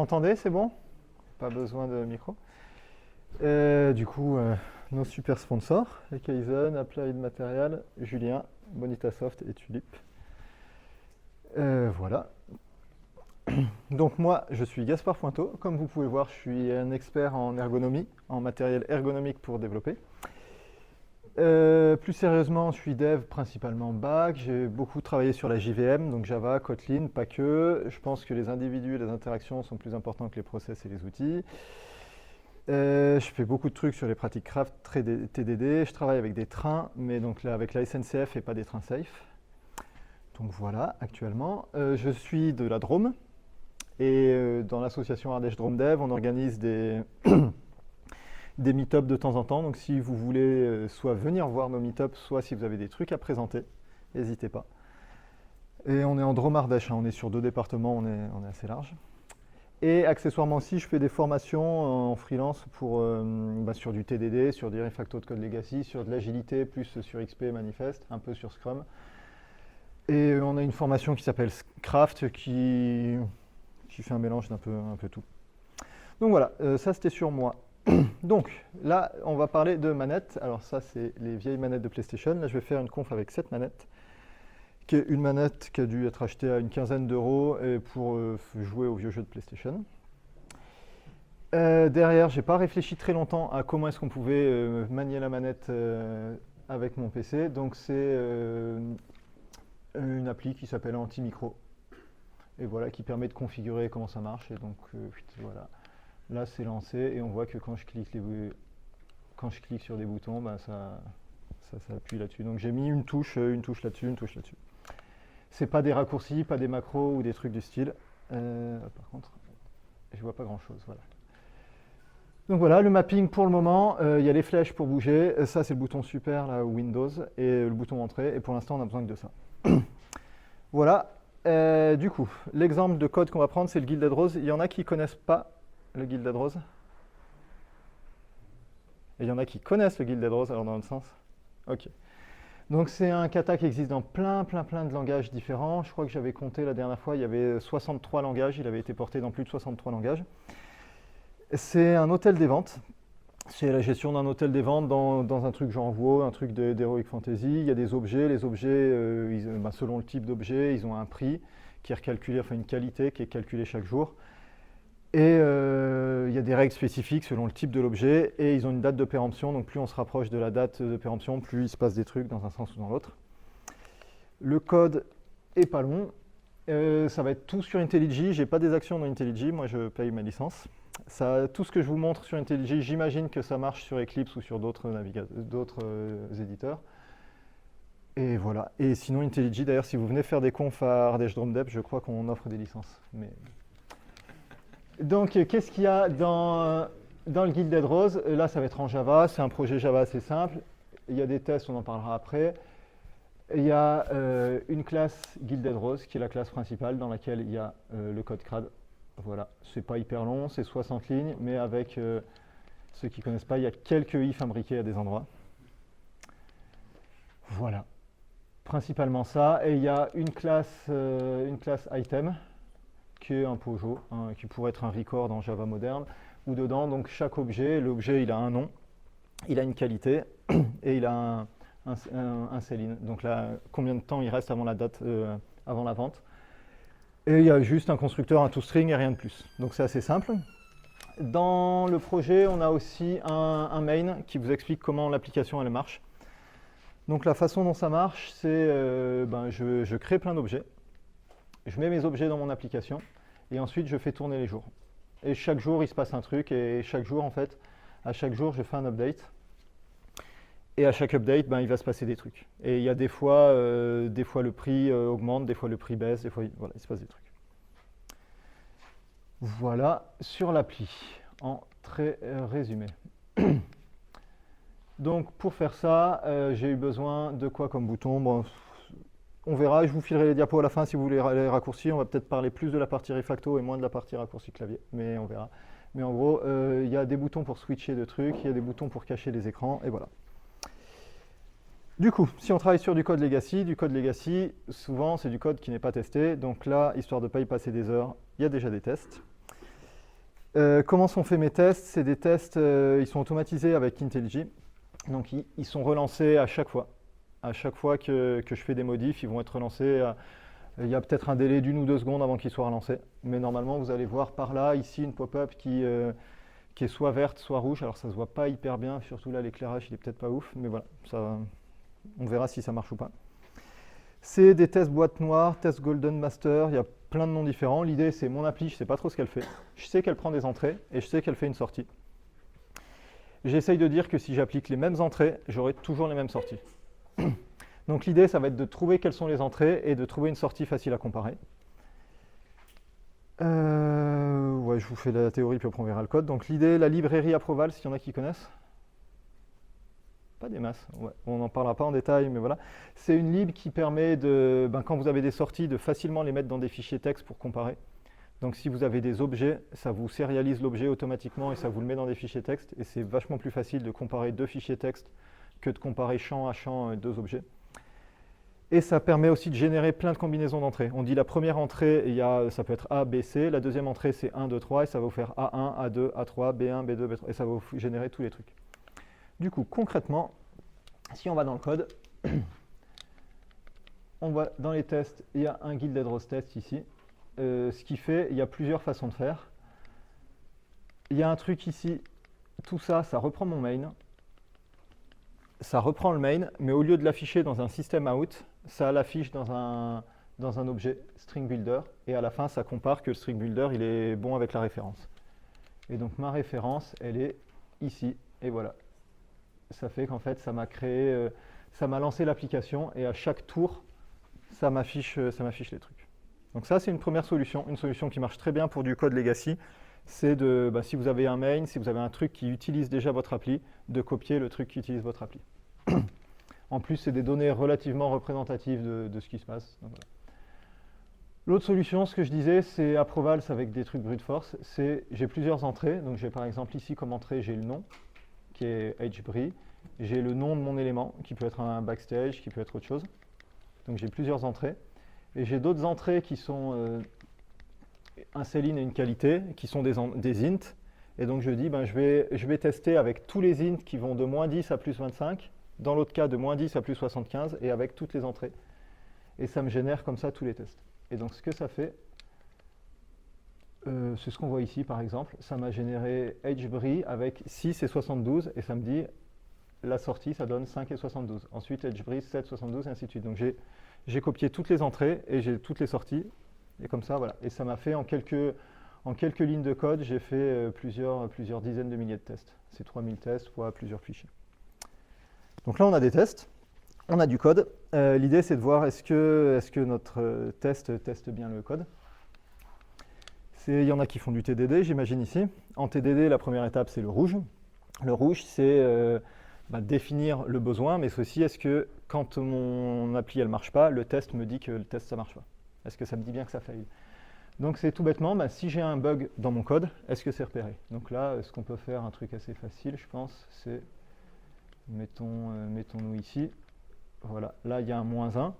m'entendez? C'est bon? Pas besoin de micro. Du coup, nos super sponsors, les Kaizen, Applied Material, Julien, Bonitasoft et Tulip. Voilà. Donc moi, je suis Gaspard Pointeau. Comme vous pouvez voir, je suis un expert en ergonomie, en matériel ergonomique pour développer. Plus sérieusement, je suis dev principalement back. J'ai beaucoup travaillé sur la JVM, donc Java, Kotlin, pas que. Je pense que les individus et les interactions sont plus importants que les process et les outils. Je fais beaucoup de trucs sur les pratiques craft, TDD. Je travaille avec des trains, mais donc là avec la SNCF et pas des trains safe. Donc voilà, actuellement. Je suis de la Drôme. Et dans l'association Ardèche Drôme Dev, on organise des des meet-ups de temps en temps. Donc si vous voulez soit venir voir nos meet-ups, soit si vous avez des trucs à présenter, n'hésitez pas. Et on est en Drôme Ardèche, hein, on est sur 2 départements, on est assez large. Et accessoirement aussi, je fais des formations en freelance pour, sur du TDD, sur du refacto de code legacy, sur de l'agilité, plus sur XP Manifest, un peu sur Scrum. Et on a une formation qui s'appelle Craft qui fait un mélange d'un peu tout. Donc voilà, ça c'était sur moi. Donc là, on va parler de manettes. Alors ça, c'est les vieilles manettes de PlayStation. Là, je vais faire une conf avec cette manette, qui est une manette qui a dû être achetée à une quinzaine d'euros pour jouer aux vieux jeux de PlayStation. Derrière, j'ai pas réfléchi très longtemps à comment est-ce qu'on pouvait manier la manette avec mon PC. Donc c'est une appli qui s'appelle Antimicro. Et voilà, qui permet de configurer comment ça marche. Et donc voilà. Là, c'est lancé et on voit que quand je clique sur des boutons, ben, ça appuie là-dessus. Donc j'ai mis une touche là-dessus, une touche là-dessus. C'est pas des raccourcis, pas des macros ou des trucs du style. Par contre, je vois pas grand-chose. Voilà. Donc voilà, le mapping pour le moment, il y a les flèches pour bouger. Ça, c'est le bouton super, là, Windows, et le bouton entrée. Et pour l'instant, on a besoin que de ça. Voilà. Du coup, l'exemple de code qu'on va prendre, c'est le Gilded Rose. Il y en a qui connaissent pas le Gilded Rose. Et il y en a qui connaissent le Gilded Rose, alors dans le sens. Ok. Donc c'est un kata qui existe dans plein de langages différents. Je crois que j'avais compté la dernière fois, il y avait 63 langages. Il avait été porté dans plus de 63 langages. C'est un hôtel des ventes. C'est la gestion d'un hôtel des ventes dans un truc genre WoW, un truc d'Heroic Fantasy. Il y a des objets. Les objets, selon le type d'objet, ils ont un prix qui est recalculé, enfin une qualité qui est calculée chaque jour. Et il y a des règles spécifiques selon le type de l'objet et ils ont une date de péremption. Donc plus on se rapproche de la date de péremption, plus il se passe des trucs dans un sens ou dans l'autre. Le code est pas long. Ça va être tout sur IntelliJ. J'ai pas des actions dans IntelliJ. Moi, je paye ma licence. Tout ce que je vous montre sur IntelliJ, j'imagine que ça marche sur Eclipse ou sur d'autres éditeurs. Et voilà. Et sinon, IntelliJ, d'ailleurs, si vous venez faire des confs à Ardèche Drôme Dev, je crois qu'on offre des licences. Donc, qu'est-ce qu'il y a dans le Gilded Rose? Là, ça va être en Java. C'est un projet Java assez simple. Il y a des tests, on en parlera après. Il y a une classe Gilded Rose, qui est la classe principale, dans laquelle il y a le code CRAD. Voilà, c'est pas hyper long, c'est 60 lignes, mais avec ceux qui ne connaissent pas, il y a quelques if imbriqués à des endroits. Voilà, principalement ça. Et il y a une classe item, qui est un Pojo, hein, qui pourrait être un record en Java moderne, où dedans, donc chaque objet, l'objet il a un nom, il a une qualité, et il a un sell-in. Donc là, combien de temps il reste avant la date, avant la vente. Et il y a juste un constructeur, un toString et rien de plus. Donc c'est assez simple. Dans le projet, on a aussi un main qui vous explique comment l'application elle marche. Donc la façon dont ça marche, c'est je crée plein d'objets. Je mets mes objets dans mon application et ensuite je fais tourner les jours. Et chaque jour, il se passe un truc et chaque jour, en fait, à chaque jour, je fais un update. Et à chaque update, il va se passer des trucs. Et il y a des fois le prix augmente, des fois le prix baisse, des fois voilà, il se passe des trucs. Voilà sur l'appli, en très résumé. Donc pour faire ça, j'ai eu besoin de quoi comme bouton? Bon, on verra, je vous filerai les diapos à la fin si vous voulez les raccourcis. On va peut-être parler plus de la partie refacto et moins de la partie raccourci clavier, mais on verra. Mais en gros, il y a des boutons pour switcher de trucs, il y a des boutons pour cacher les écrans, et voilà. Du coup, si on travaille sur du code legacy, souvent c'est du code qui n'est pas testé. Donc là, histoire de ne pas y passer des heures, il y a déjà des tests. Comment sont faits mes tests? C'est des tests, ils sont automatisés avec IntelliJ. Donc ils sont relancés à chaque fois. À chaque fois que je fais des modifs, ils vont être relancés. Il y a peut-être un délai d'1 ou 2 secondes avant qu'ils soient relancés. Mais normalement, vous allez voir par là, ici, une pop-up qui est soit verte, soit rouge. Alors ça ne se voit pas hyper bien, surtout là, l'éclairage, il est peut-être pas ouf. Mais voilà, on verra si ça marche ou pas. C'est des tests boîte noire, tests Golden Master, il y a plein de noms différents. L'idée, c'est mon appli, je ne sais pas trop ce qu'elle fait. Je sais qu'elle prend des entrées et je sais qu'elle fait une sortie. J'essaye de dire que si j'applique les mêmes entrées, j'aurai toujours les mêmes sorties. Donc l'idée, ça va être de trouver quelles sont les entrées et de trouver une sortie facile à comparer. Ouais, je vous fais la théorie, puis après on verra le code. Donc l'idée, la librairie Approval, s'il y en a qui connaissent. Pas des masses, ouais. On n'en parlera pas en détail, mais voilà. C'est une lib qui permet, quand vous avez des sorties, de facilement les mettre dans des fichiers texte pour comparer. Donc si vous avez des objets, ça vous sérialise l'objet automatiquement et ça vous le met dans des fichiers texte. Et c'est vachement plus facile de comparer 2 fichiers texte que de comparer champ à champ 2 objets. Et ça permet aussi de générer plein de combinaisons d'entrées. On dit la première entrée, ça peut être A, B, C. La deuxième entrée, c'est 1, 2, 3. Et ça va vous faire A1, A2, A3, B1, B2, B3. Et ça va vous générer tous les trucs. Du coup, concrètement, si on va dans le code, on voit dans les tests, il y a un Gilded Rose test ici. Ce qui fait, il y a plusieurs façons de faire. Il y a un truc ici, tout ça, ça reprend mon main. Ça reprend le main, mais au lieu de l'afficher dans un system out, ça l'affiche dans un objet string builder. Et à la fin, ça compare que le string builder, il est bon avec la référence. Et donc ma référence, elle est ici. Et voilà. Ça fait qu'en fait, ça m'a lancé l'application et à chaque tour, ça m'affiche les trucs. Donc ça, c'est une première solution, une solution qui marche très bien pour du code legacy. C'est si vous avez un main, si vous avez un truc qui utilise déjà votre appli, de copier le truc qui utilise votre appli. En plus, c'est des données relativement représentatives de ce qui se passe. Voilà. L'autre solution, ce que je disais, c'est Approvals avec des trucs brute force. J'ai plusieurs entrées. Donc j'ai par exemple ici comme entrée, j'ai le nom, qui est HBRI. J'ai le nom de mon élément, qui peut être un backstage, qui peut être autre chose. Donc j'ai plusieurs entrées. Et j'ai d'autres entrées qui sont un cell-in et une qualité, qui sont des int. Et donc je dis, je vais tester avec tous les int qui vont de moins 10 à plus 25, dans l'autre cas de moins 10 à plus 75, et avec toutes les entrées. Et ça me génère comme ça tous les tests. Et donc ce que ça fait, c'est ce qu'on voit ici par exemple, ça m'a généré HBRI avec 6 et 72, et ça me dit, la sortie, ça donne 5 et 72. Ensuite, HBRI, 7, 72, et ainsi de suite. Donc j'ai copié toutes les entrées et j'ai toutes les sorties. Et comme ça, voilà. Et ça m'a fait en quelques lignes de code, j'ai fait plusieurs dizaines de milliers de tests. C'est 3000 tests fois plusieurs fichiers. Donc là, on a des tests, on a du code. L'idée, c'est de voir est-ce que notre test teste bien le code. Il y en a qui font du TDD, j'imagine ici. En TDD, la première étape, c'est le rouge. Le rouge, c'est définir le besoin, mais c'est aussi est-ce que quand mon appli elle marche pas, le test me dit que le test ça marche pas. Est-ce que ça me dit bien que ça faille? Donc c'est tout bêtement, si j'ai un bug dans mon code, est-ce que c'est repéré? Donc là, ce qu'on peut faire, un truc assez facile, je pense, c'est mettons-nous ici. Voilà, là il y a un -1.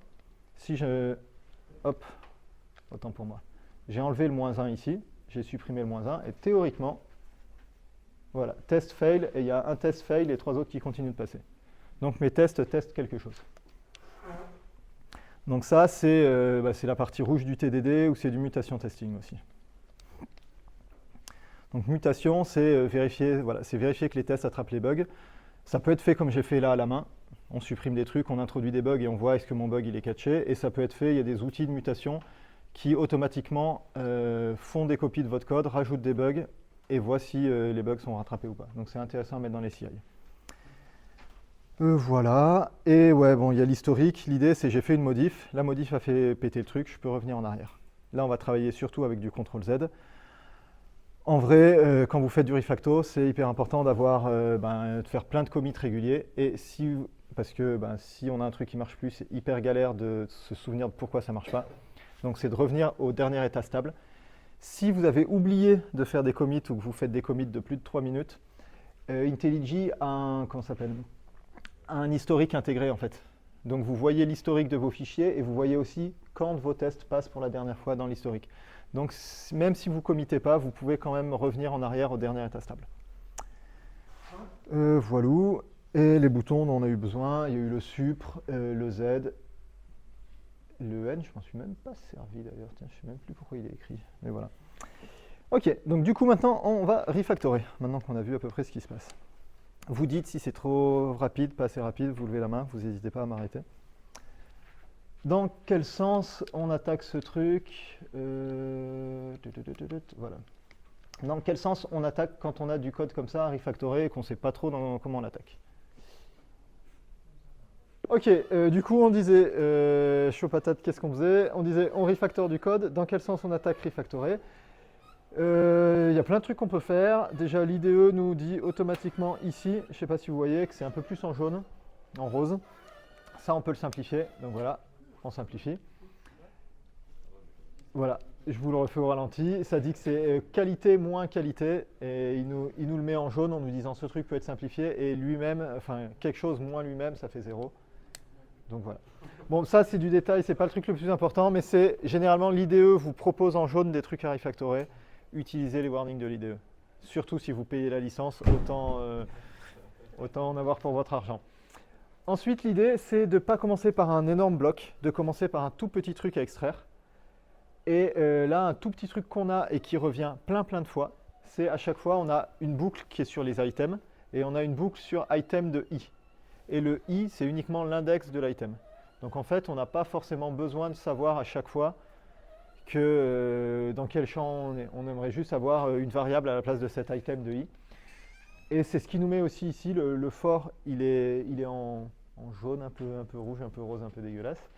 Si je... Hop, autant pour moi. J'ai enlevé le -1 ici, j'ai supprimé le -1, et théoriquement, voilà, test fail, et il y a un test fail et 3 autres qui continuent de passer. Donc mes tests testent quelque chose. Donc ça, c'est la partie rouge du TDD ou c'est du mutation testing aussi. Donc mutation, c'est vérifier que les tests attrapent les bugs. Ça peut être fait comme j'ai fait là à la main. On supprime des trucs, on introduit des bugs et on voit est-ce que mon bug il est catché. Et ça peut être fait, il y a des outils de mutation qui automatiquement font des copies de votre code, rajoutent des bugs et voient si les bugs sont rattrapés ou pas. Donc c'est intéressant à mettre dans les CI. Voilà, et ouais, bon, il y a l'historique. L'idée, c'est j'ai fait une modif. La modif a fait péter le truc, je peux revenir en arrière. Là, on va travailler surtout avec du CTRL-Z. En vrai, quand vous faites du refacto, c'est hyper important de faire plein de commits réguliers. Et parce que si on a un truc qui ne marche plus, c'est hyper galère de se souvenir de pourquoi ça ne marche pas. Donc, c'est de revenir au dernier état stable. Si vous avez oublié de faire des commits ou que vous faites des commits de plus de 3 minutes, IntelliJ a un historique intégré en fait. Donc vous voyez l'historique de vos fichiers et vous voyez aussi quand vos tests passent pour la dernière fois dans l'historique. Donc même si vous ne committez pas, vous pouvez quand même revenir en arrière au dernier état stable. Voilà. Et les boutons dont on a eu besoin, il y a eu le supr, le z, le n, je m'en suis même pas servi d'ailleurs. Tiens, je ne sais même plus pourquoi il est écrit. Mais voilà. Ok, donc du coup maintenant on va refactorer, maintenant qu'on a vu à peu près ce qui se passe. Vous dites si c'est trop rapide, pas assez rapide, vous levez la main, vous n'hésitez pas à m'arrêter. Dans quel sens on attaque ce truc? Voilà. Dans quel sens on attaque quand on a du code comme ça, refactoré, et qu'on ne sait pas trop comment on l'attaque? Ok, du coup on disait, chaud patate, qu'est-ce qu'on faisait? On disait on refactore du code, dans quel sens on attaque refactoré? Il y a plein de trucs qu'on peut faire. Déjà l'IDE nous dit automatiquement ici, je ne sais pas si vous voyez que c'est un peu plus en jaune, en rose. Ça on peut le simplifier, donc voilà, on simplifie. Voilà, je vous le refais au ralenti. Ça dit que c'est qualité moins qualité, et il nous le met en jaune en nous disant ce truc peut être simplifié, et lui-même, enfin quelque chose moins lui-même, ça fait 0. Donc voilà. Bon, ça c'est du détail, c'est pas le truc le plus important, mais c'est généralement l'IDE vous propose en jaune des trucs à refactorer. Utilisez les warnings de l'IDE. Surtout si vous payez la licence, autant en avoir pour votre argent. Ensuite, l'idée, c'est de ne pas commencer par un énorme bloc, de commencer par un tout petit truc à extraire. Et là, un tout petit truc qu'on a et qui revient plein de fois, c'est à chaque fois, on a une boucle qui est sur les items, et on a une boucle sur item de i. Et le i, c'est uniquement l'index de l'item. Donc en fait, on n'a pas forcément besoin de savoir à chaque fois dans quel champ on est. On aimerait juste avoir une variable à la place de cet item de i. Et c'est ce qui nous met aussi ici, le for, il est en jaune, un peu rouge, un peu rose, un peu dégueulasse.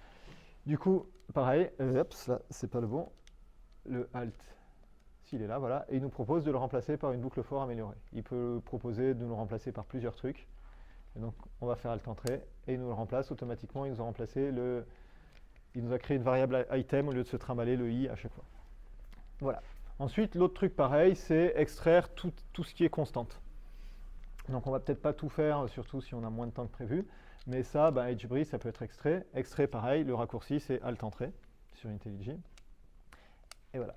Du coup, pareil, là, c'est pas le bon, le alt, s'il est là, voilà, et il nous propose de le remplacer par une boucle for améliorée. Il peut proposer de nous le remplacer par plusieurs trucs. Et donc, on va faire alt entrée, et il nous le remplace automatiquement, il nous a remplacé il nous a créé une variable item au lieu de se trimballer le i à chaque fois. Voilà. Ensuite, l'autre truc pareil, c'est extraire tout ce qui est constante. Donc on va peut-être pas tout faire, surtout si on a moins de temps que prévu. Mais ça, HBRI, ça peut être extrait. Extrait, pareil, le raccourci, c'est alt entrée sur IntelliJ. Et voilà.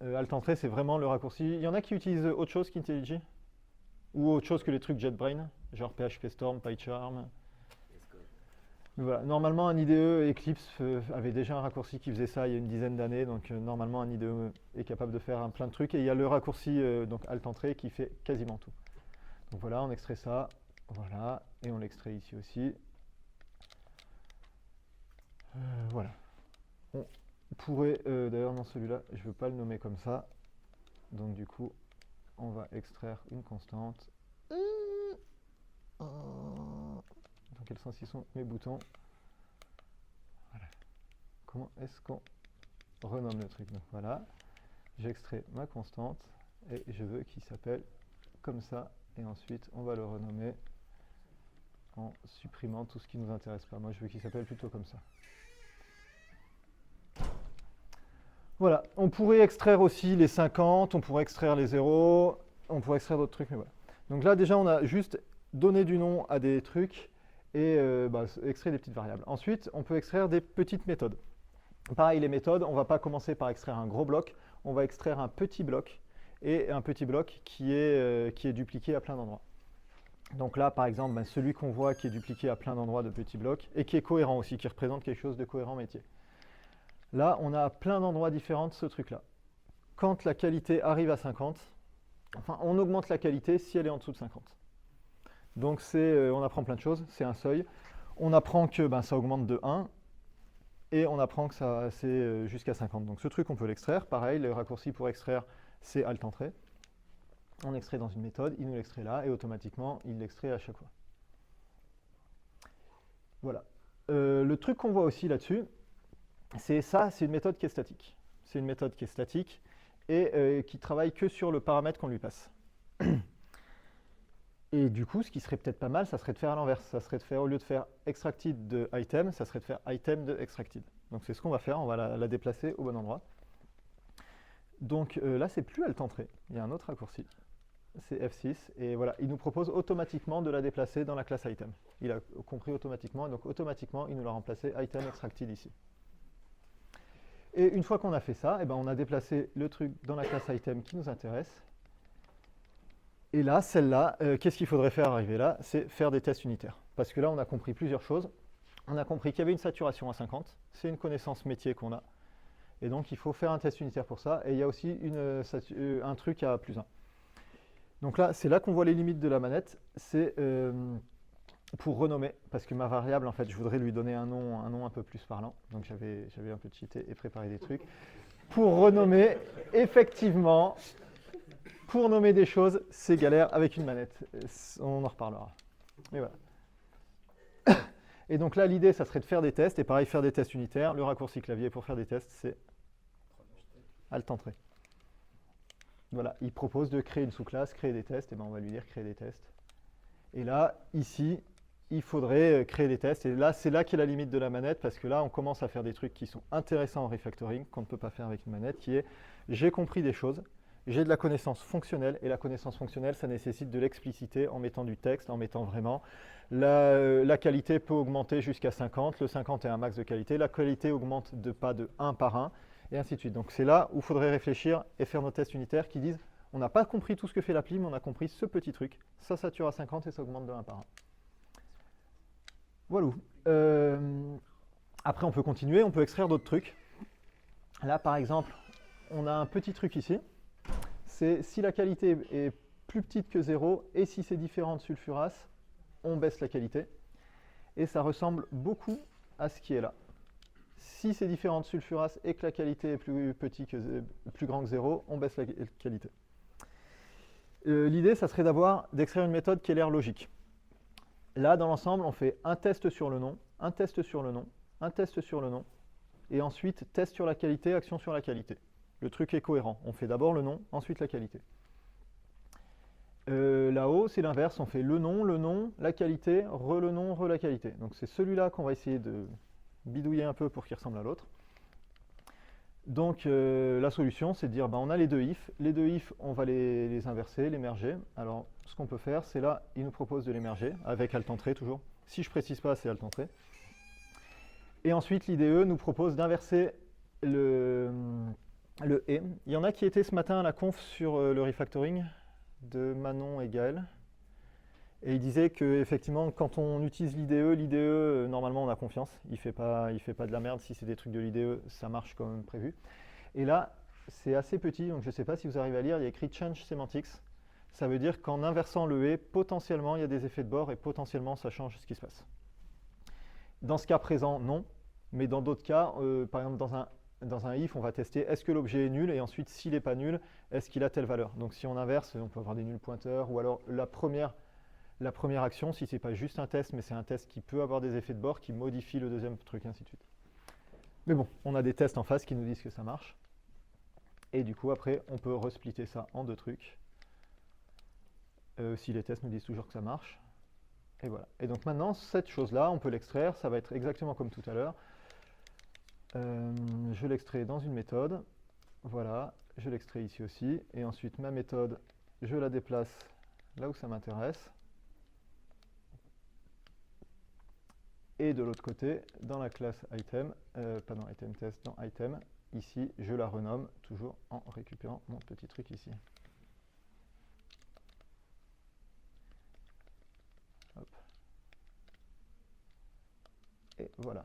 Alt entrée, c'est vraiment le raccourci. Il y en a qui utilisent autre chose qu'IntelliJ? Ou autre chose que les trucs JetBrains, genre PHP Storm, PyCharm. Voilà. Normalement, un IDE Eclipse avait déjà un raccourci qui faisait ça il y a une dizaine d'années, donc normalement un IDE est capable de faire plein de trucs, et il y a le raccourci donc alt entrée qui fait quasiment tout. Donc voilà, on extrait ça, voilà, et on l'extrait ici aussi. Voilà. On pourrait, d'ailleurs dans celui-là, je ne veux pas le nommer comme ça, donc du coup, on va extraire une constante. Dans quel sens ils sont mes boutons? Voilà. Comment est-ce qu'on renomme le truc? Donc voilà, j'extrais ma constante et je veux qu'il s'appelle comme ça, et ensuite on va le renommer en supprimant tout ce qui ne nous intéresse pas. Moi je veux qu'il s'appelle plutôt comme ça. Voilà, on pourrait extraire aussi les 50, on pourrait extraire les 0, on pourrait extraire d'autres trucs, mais voilà. Donc là déjà on a juste donné du nom à des trucs et extraire des petites variables. Ensuite, on peut extraire des petites méthodes. Pareil, les méthodes, on ne va pas commencer par extraire un gros bloc, on va extraire un petit bloc, et un petit bloc qui est dupliqué à plein d'endroits. Donc là, par exemple, celui qu'on voit qui est dupliqué à plein d'endroits de petits blocs, et qui est cohérent aussi, qui représente quelque chose de cohérent métier. Là, on a à plein d'endroits différents de ce truc-là. Quand la qualité arrive à 50, enfin, on augmente la qualité si elle est en dessous de 50. Donc on apprend plein de choses, c'est un seuil. On apprend que ça augmente de 1, et on apprend que c'est jusqu'à 50. Donc ce truc, on peut l'extraire. Pareil, le raccourci pour extraire, c'est alt entrée. On extrait dans une méthode, il nous l'extrait là, et automatiquement, il l'extrait à chaque fois. Voilà. Le truc qu'on voit aussi là-dessus, c'est une méthode qui est statique. C'est une méthode qui est statique et qui travaille que sur le paramètre qu'on lui passe. Et du coup, ce qui serait peut-être pas mal, ça serait de faire à l'inverse. Ça serait de faire, au lieu de faire extracted de item, ça serait de faire item de extracted. Donc c'est ce qu'on va faire, on va la déplacer au bon endroit. Donc là, c'est plus alt entrée, il y a un autre raccourci. c'est F6, et voilà, il nous propose automatiquement de la déplacer dans la classe item. Il a compris automatiquement, et donc automatiquement, il nous l'a remplacé item extracted ici. Et une fois qu'on a fait ça, eh ben, on a déplacé le truc dans la classe item qui nous intéresse. Et là, celle-là, qu'est-ce qu'il faudrait faire arriver là? C'est faire des tests unitaires. Parce que là, on a compris plusieurs choses. On a compris qu'il y avait une saturation à 50, c'est une connaissance métier qu'on a. Et donc, il faut faire un test unitaire pour ça. Et il y a aussi un truc à +1. Donc là, c'est là qu'on voit les limites de la manette. C'est pour renommer, parce que ma variable, en fait, je voudrais lui donner un nom un peu plus parlant. Donc j'avais un peu cheaté et préparé des trucs. Pour renommer, effectivement, pour nommer des choses, c'est galère avec une manette. On en reparlera. Et voilà. Et donc là, l'idée, ça serait de faire des tests. Et pareil, faire des tests unitaires. Le raccourci clavier pour faire des tests, c'est Alt-Entrée. Voilà, il propose de créer une sous-classe, créer des tests. Et ben on va lui dire créer des tests. Et là, ici, il faudrait créer des tests. Et là, c'est là qu'est la limite de la manette, parce que là, on commence à faire des trucs qui sont intéressants en refactoring, qu'on ne peut pas faire avec une manette, qui est, j'ai compris des choses, j'ai de la connaissance fonctionnelle, et la connaissance fonctionnelle, ça nécessite de l'expliciter en mettant du texte, en mettant vraiment. La qualité peut augmenter jusqu'à 50, le 50 est un max de qualité, la qualité augmente pas de 1 par 1, et ainsi de suite. Donc c'est là où il faudrait réfléchir et faire nos tests unitaires qui disent, on n'a pas compris tout ce que fait l'appli, mais on a compris ce petit truc, ça sature à 50 et ça augmente de 1 par 1. Voilà. Après, on peut continuer, on peut extraire d'autres trucs. Là, par exemple, on a un petit truc ici. C'est si la qualité est plus petite que 0 et si c'est différent de sulfuras, on baisse la qualité. Et ça ressemble beaucoup à ce qui est là. Si c'est différent de sulfuras et que la qualité est plus grand que 0, on baisse la qualité. L'idée, ça serait d'extraire une méthode qui ait l'air logique. Là, dans l'ensemble, on fait un test sur le nom, un test sur le nom, un test sur le nom, et ensuite test sur la qualité, action sur la qualité. Le truc est cohérent. On fait d'abord le nom, ensuite la qualité. Là-haut, c'est l'inverse. On fait le nom, la qualité, le nom, la qualité. Donc c'est celui-là qu'on va essayer de bidouiller un peu pour qu'il ressemble à l'autre. Donc la solution, c'est de dire, on a les deux ifs. Les deux ifs, on va les inverser, les merger. Alors, ce qu'on peut faire, c'est là, il nous propose de les merger, avec Alt-Entrée toujours. Si je ne précise pas, c'est Alt-Entrée. Et ensuite, l'IDE nous propose d'inverser le et. Il y en a qui étaient ce matin à la conf sur le refactoring de Manon et Gaël. Et il disait qu'effectivement, quand on utilise l'IDE, normalement, on a confiance. Il ne fait pas de la merde. Si c'est des trucs de l'IDE, ça marche comme prévu. Et là, c'est assez petit, donc je ne sais pas si vous arrivez à lire, il y a écrit Change Semantics. Ça veut dire qu'en inversant le et, potentiellement, il y a des effets de bord et potentiellement, ça change ce qui se passe. Dans ce cas présent, non. Mais dans d'autres cas, par exemple, dans un if, on va tester est-ce que l'objet est nul et ensuite, s'il n'est pas nul, est-ce qu'il a telle valeur. Donc si on inverse, on peut avoir des nuls pointeurs ou alors la première action, si ce n'est pas juste un test, mais c'est un test qui peut avoir des effets de bord qui modifie le deuxième truc, ainsi de suite. Mais bon, on a des tests en face qui nous disent que ça marche. Et du coup, après, on peut resplitter ça en deux trucs. Si les tests nous disent toujours que ça marche. Et voilà. Et donc maintenant, cette chose-là, on peut l'extraire. Ça va être exactement comme tout à l'heure. Je l'extrais dans une méthode. Voilà. Je l'extrais ici aussi. Et ensuite, ma méthode, je la déplace là où ça m'intéresse. Et de l'autre côté, dans la classe item, pas dans item test, dans item, ici, je la renomme toujours en récupérant mon petit truc ici. Hop. Et voilà.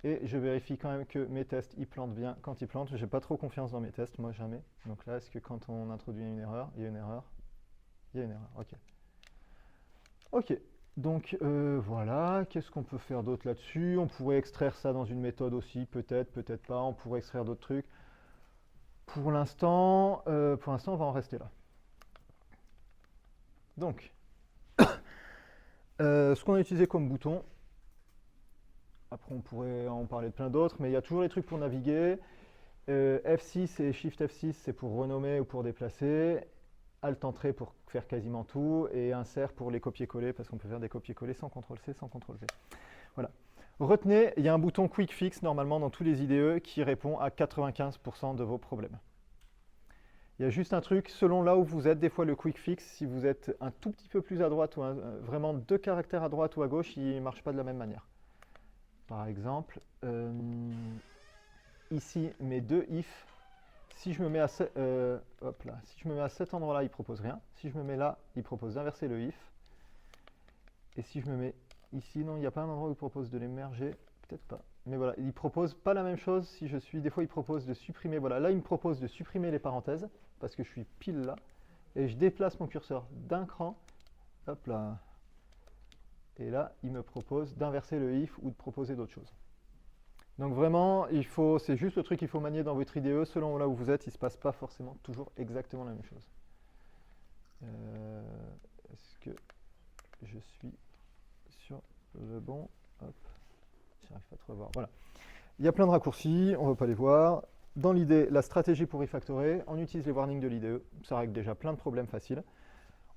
Et je vérifie quand même que mes tests, ils plantent bien quand ils plantent. Je n'ai pas trop confiance dans mes tests, moi jamais. Donc là, est-ce que quand on introduit une erreur, il y a une erreur? Il y a une erreur, ok. Ok. Donc voilà, qu'est-ce qu'on peut faire d'autre là-dessus? On pourrait extraire ça dans une méthode aussi, peut-être, peut-être pas. On pourrait extraire d'autres trucs. Pour l'instant, on va en rester là. Donc, ce qu'on a utilisé comme bouton, après on pourrait en parler de plein d'autres, mais il y a toujours les trucs pour naviguer. F6 et Shift F6, c'est pour renommer ou pour déplacer. Alt-Entrée pour faire quasiment tout, et Insert pour les copier-coller, parce qu'on peut faire des copier-coller sans CTRL-C, sans CTRL-V. Voilà. Retenez, il y a un bouton Quick Fix, normalement, dans tous les IDE, qui répond à 95% de vos problèmes. Il Il y a juste un truc, selon là où vous êtes, des fois le quick fix, si vous êtes un tout petit peu plus à droite ou vraiment 2 caractères à droite ou à gauche, il ne marche pas de la même manière. Par exemple, ici, mes 2 if, si je me mets à, hop là, si je me mets à cet endroit-là, il ne propose rien. Si je me mets là, il propose d'inverser le if. Et si je me mets ici, non, il n'y a pas un endroit où il propose de les merger, peut-être pas. Mais voilà, il ne propose pas la même chose si je suis. Des fois, il propose de supprimer. Voilà, là, il me propose de supprimer les parenthèses parce que je suis pile là. Et je déplace mon curseur d'un cran. Hop là. Et là, il me propose d'inverser le if ou de proposer d'autres choses. Donc vraiment, c'est juste le truc qu'il faut manier dans votre IDE. Selon là où vous êtes, il ne se passe pas forcément toujours exactement la même chose. Est-ce que je suis sur le bon? Hop. J'arrive pas trop à voir. Voilà. Il y a plein de raccourcis, on ne va pas les voir. Dans l'idée, la stratégie pour refactorer, on utilise les warnings de l'IDE. Ça règle déjà plein de problèmes faciles.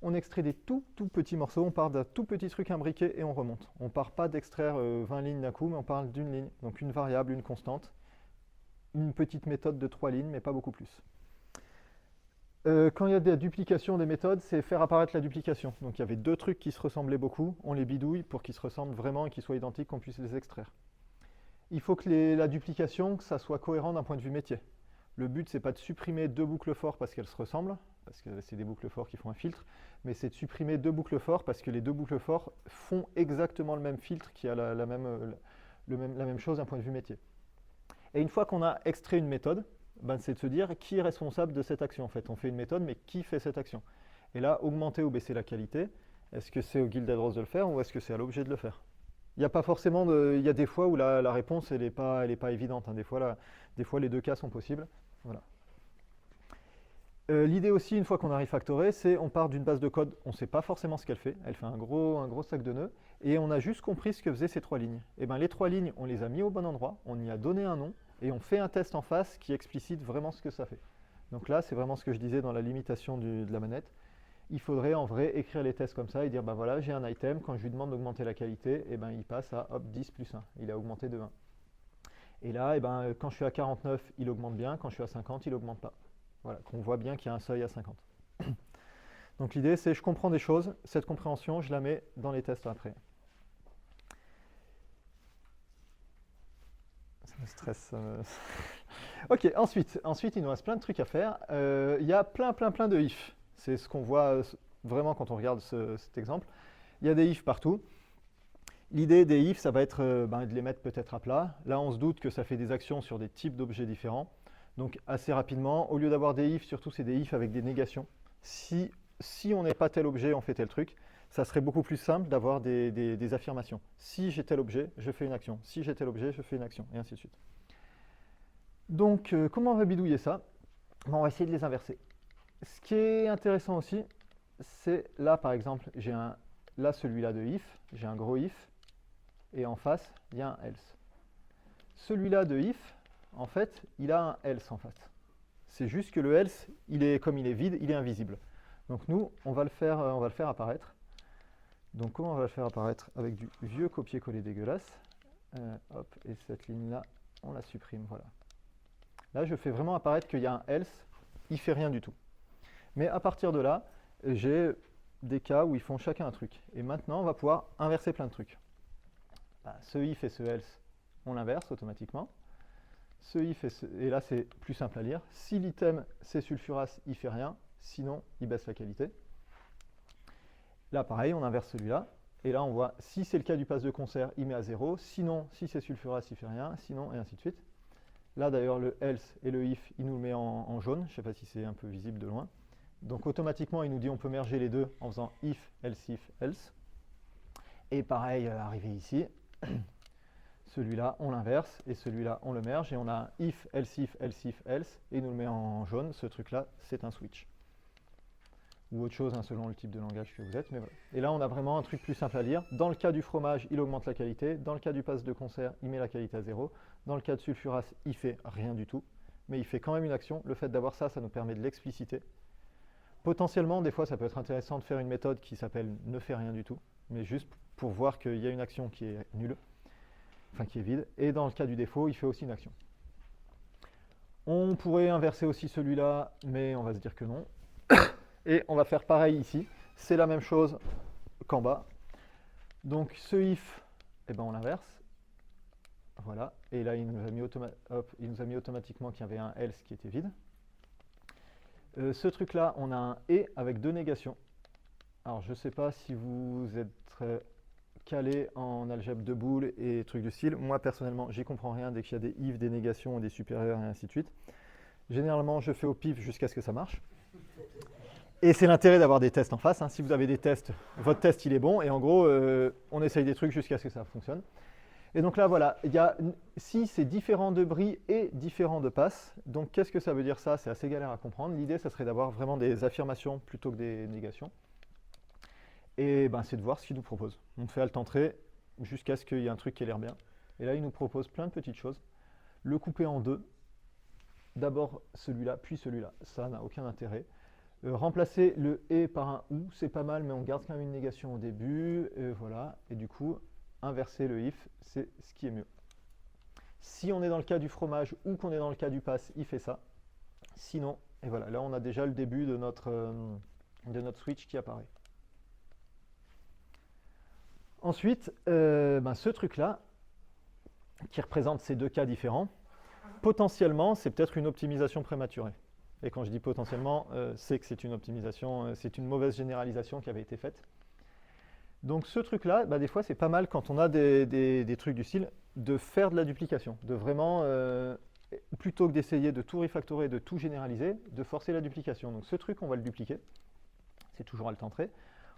On extrait des tout petits morceaux, on part d'un tout petit truc imbriqué et on remonte. On ne part pas d'extraire 20 lignes d'un coup, mais on parle d'une ligne. Donc une variable, une constante. Une petite méthode de 3 lignes, mais pas beaucoup plus. Quand il y a des duplications des méthodes, c'est faire apparaître la duplication. Donc il y avait 2 trucs qui se ressemblaient beaucoup, on les bidouille pour qu'ils se ressemblent vraiment et qu'ils soient identiques, qu'on puisse les extraire. Il faut que la duplication, que ça soit cohérent d'un point de vue métier. Le but, c'est pas de supprimer 2 boucles for parce qu'elles se ressemblent, parce que c'est des boucles for qui font un filtre, mais c'est de supprimer 2 boucles for parce que les 2 boucles for font exactement le même filtre qui a la même chose d'un point de vue métier. Et une fois qu'on a extrait une méthode, c'est de se dire qui est responsable de cette action. En fait, on fait une méthode, mais qui fait cette action? Et là, augmenter ou baisser la qualité, est-ce que c'est au guild address de le faire ou est-ce que c'est à l'objet de le faire? Il n'y a pas forcément il y a des fois où la réponse elle n'est pas évidente. Hein. Des fois, les 2 cas sont possibles. Voilà. L'idée aussi, une fois qu'on a refactoré, c'est on part d'une base de code, on ne sait pas forcément ce qu'elle fait. Elle fait un gros sac de nœuds. Et on a juste compris ce que faisaient ces 3 lignes. Et bien les 3 lignes, on les a mis au bon endroit, on y a donné un nom, et on fait un test en face qui explicite vraiment ce que ça fait. Donc là, c'est vraiment ce que je disais dans la limitation de la manette. Il faudrait en vrai écrire les tests comme ça et dire, voilà, j'ai un item, quand je lui demande d'augmenter la qualité, et il passe à 10 plus 1, il a augmenté de 1. Et là, quand je suis à 49, il augmente bien, quand je suis à 50, il n'augmente pas. Voilà, qu'on voit bien qu'il y a un seuil à 50. Donc l'idée, c'est je comprends des choses, cette compréhension, je la mets dans les tests après. Ça me stresse. Ok, ensuite, il nous reste plein de trucs à faire. Il y a plein de if. C'est ce qu'on voit vraiment quand on regarde cet exemple. Il y a des if partout. L'idée des if, ça va être de les mettre peut-être à plat. Là, on se doute que ça fait des actions sur des types d'objets différents. Donc, assez rapidement, au lieu d'avoir des if, surtout, c'est des if avec des négations. Si on n'est pas tel objet, on fait tel truc. Ça serait beaucoup plus simple d'avoir des affirmations. Si j'ai tel objet, je fais une action. Si j'ai tel objet, je fais une action, et ainsi de suite. Donc, comment on va bidouiller ça? On va essayer de les inverser. Ce qui est intéressant aussi, c'est là, par exemple, j'ai celui-là de if, j'ai un gros if, et en face, il y a un else. Celui-là de if, en fait, il a un else en face. C'est juste que le else, comme il est vide, il est invisible. Donc nous, on va le faire apparaître. Donc comment on va le faire apparaître? Avec du vieux copier-coller dégueulasse. Hop, et cette ligne-là, on la supprime, voilà. Là, je fais vraiment apparaître qu'il y a un else, il ne fait rien du tout. Mais à partir de là, j'ai des cas où ils font chacun un truc. Et maintenant, on va pouvoir inverser plein de trucs. Ce if et ce else, on l'inverse automatiquement. Ce if et là, c'est plus simple à lire. Si l'item, c'est sulfuras, il ne fait rien. Sinon, il baisse la qualité. Là, pareil, on inverse celui-là. Et là, on voit, si c'est le cas du pass de concert, il met à 0. Sinon, si c'est sulfuras, il ne fait rien. Sinon, et ainsi de suite. Là, d'ailleurs, le else et le if, il nous le met en jaune. Je ne sais pas si c'est un peu visible de loin. Donc, automatiquement, il nous dit on peut merger les deux en faisant if, else. Et pareil, arrivé ici, celui-là, on l'inverse. Et celui-là, on le merge. Et on a un if, else. Et il nous le met en jaune. Ce truc-là, c'est un switch. Ou autre chose, hein, selon le type de langage que vous êtes. Mais voilà. Et là, on a vraiment un truc plus simple à lire. Dans le cas du fromage, il augmente la qualité. Dans le cas du pass de concert, il met la qualité à 0. Dans le cas de sulfuras, il fait rien du tout. Mais il fait quand même une action. Le fait d'avoir ça, ça nous permet de l'expliciter. Potentiellement, des fois, ça peut être intéressant de faire une méthode qui s'appelle ne fait rien du tout. Mais juste pour voir qu'il y a une action qui est nulle. Enfin, qui est vide. Et dans le cas du défaut, il fait aussi une action. On pourrait inverser aussi celui-là, mais on va se dire que non. Et on va faire pareil ici. C'est la même chose qu'en bas. Donc ce if, eh ben, on l'inverse. Voilà. Et là, il nous a mis automatiquement qu'il y avait un else qui était vide. Ce truc-là, on a un et avec 2 négations. Alors, je ne sais pas si vous êtes calé en algèbre de boules et trucs du style. Moi, personnellement, j'y comprends rien dès qu'il y a des if, des négations, des supérieurs et ainsi de suite. Généralement, je fais au pif jusqu'à ce que ça marche. Et c'est l'intérêt d'avoir des tests en face. Hein. Si vous avez des tests, votre test, il est bon. Et en gros, on essaye des trucs jusqu'à ce que ça fonctionne. Et donc là, voilà, si c'est différent de bris et différent de passe, donc qu'est-ce que ça veut dire ça? C'est assez galère à comprendre. L'idée, ça serait d'avoir vraiment des affirmations plutôt que des négations. Et ben, c'est de voir ce qu'il nous propose. On fait alt-entrée jusqu'à ce qu'il y ait un truc qui ait l'air bien. Et là, il nous propose plein de petites choses. Le couper en 2. D'abord celui-là, puis celui-là. Ça n'a aucun intérêt. Remplacer le et par un ou, c'est pas mal, mais on garde quand même une négation au début. Voilà. Et du coup, inverser le if, c'est ce qui est mieux. Si on est dans le cas du fromage ou qu'on est dans le cas du pass, il fait ça. Sinon, et voilà, là on a déjà le début de notre switch qui apparaît. Ensuite, ce truc-là, qui représente ces 2 cas différents, potentiellement, c'est peut-être une optimisation prématurée. Et quand je dis potentiellement, c'est que c'est une optimisation, c'est une mauvaise généralisation qui avait été faite. Donc ce truc-là, des fois, c'est pas mal quand on a des trucs du style de faire de la duplication, de vraiment, plutôt que d'essayer de tout refactorer, de tout généraliser, de forcer la duplication. Donc ce truc, on va le dupliquer. C'est toujours alt-entrée.